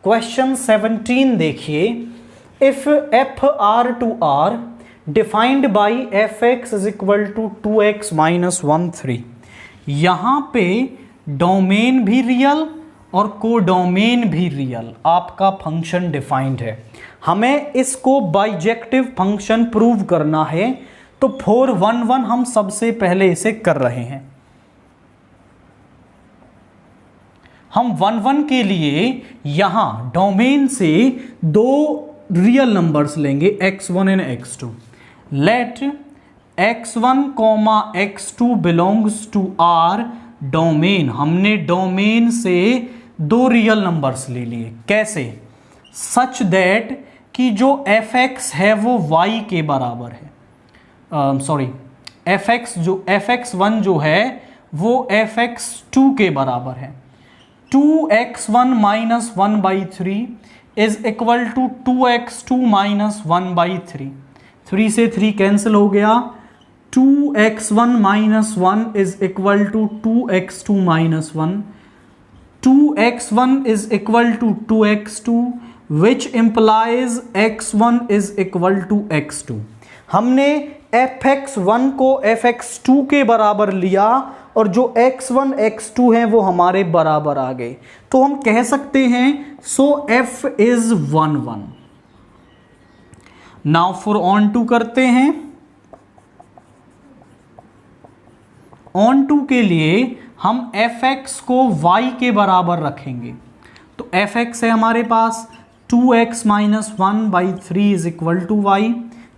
Question 17 देखिए, if F R to R defined by F X is equal to 2x minus 1 3। यहाँ पे domain भी real और codomain भी रियल आपका फंक्शन डिफाइंड है। हमें इसको बाइजेक्टिव फंक्शन प्रूव करना है, तो 4 1 1 हम सबसे पहले इसे कर रहे हैं। हम 1 1 के लिए यहां डोमेन से दो रियल नंबर्स लेंगे x1 and x2। Let x1 x2 belongs to R domain. हमने डोमेन से दो रियल नंबर्स ले लिए। कैसे? सच दैट कि जो fx है वो y के बराबर है। fx1 जो है वो fx2 के बराबर है। 2x1 minus 1/3 is equal to 2x2 minus 1/3। 3 से 3 कैंसिल हो गया। 2x1 minus 1 is equal to 2x2 minus 1। 2x1 is equal to 2x2 which implies x1 is equal to x2। हमने fx1 को fx2 के बराबर लिया और जो x1 x2 है वो हमारे बराबर आ गए, तो हम कह सकते हैं so f is 1 1। Now for onto करते हैं। ऑन टू के लिए हम fx को y के बराबर रखेंगे, तो fx है हमारे पास 2x minus 1/3 is equal to y।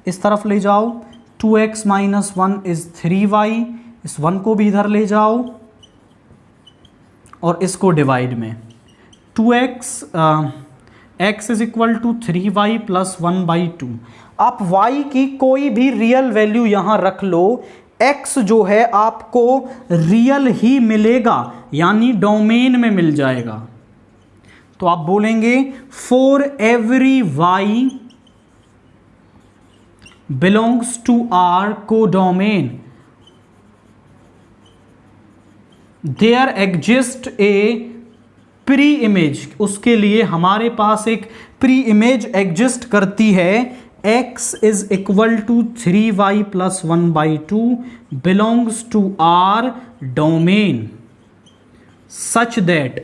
इस तरफ ले जाओ, 2x माइनस 1 इज 3y। इस 1 को भी इधर ले जाओ और इसको डिवाइड में 2x is equal to 3y plus 1/2। आप y की कोई भी रियल वैल्यू यहां रख लो, x जो है आपको रियल ही मिलेगा, यानी डोमेन में मिल जाएगा। तो आप बोलेंगे for every y belongs to R codomain there exist a preimage. उसके लिए हमारे पास एक प्री इमेज एग्जिस्ट करती है। x is equal to 3y plus 1/2 belongs to R domain such that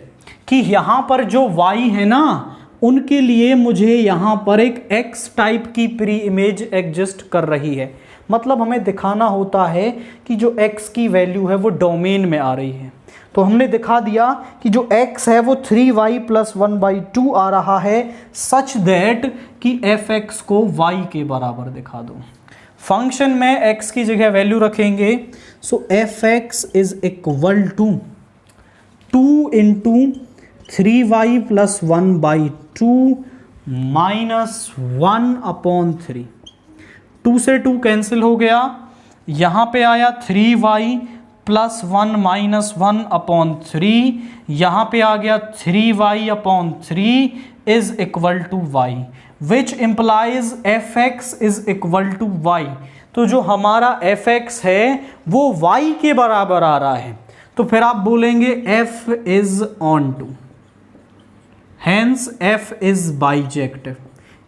कि यहाँ पर जो y है ना, उनके लिए मुझे यहाँ पर एक x टाइप की प्री इमेज एग्जिस्ट कर रही है। मतलब हमें दिखाना होता है कि जो x की वैल्यू है वो डोमेन में आ रही है। तो हमने दिखा दिया कि जो x है वो 3y प्लस 1/2 आ रहा है, सच दैट कि fx को y के बराबर दिखा दो। फंक्शन में x की जगह वैल्यू रखेंगे, so fx is equal to 2 into 3y plus 1/2 minus 1/3। 2 से 2 कैंसिल हो गया, यहाँ पे आया 3y प्लस 1 माइनस 1/3, यहाँ पे आ गया 3y/3 is equal to y which implies fx is equal to y। तो जो हमारा fx है वो y के बराबर आ रहा है, तो फिर आप बोलेंगे f is onto. Hence f is bijective,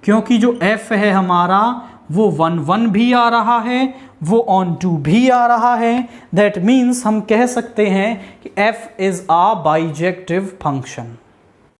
क्योंकि जो f है हमारा वो 1 1 भी आ रहा है, वो ऑन टू भी आ रहा है। दैट मीन्स हम कह सकते हैं कि f is a bijective function.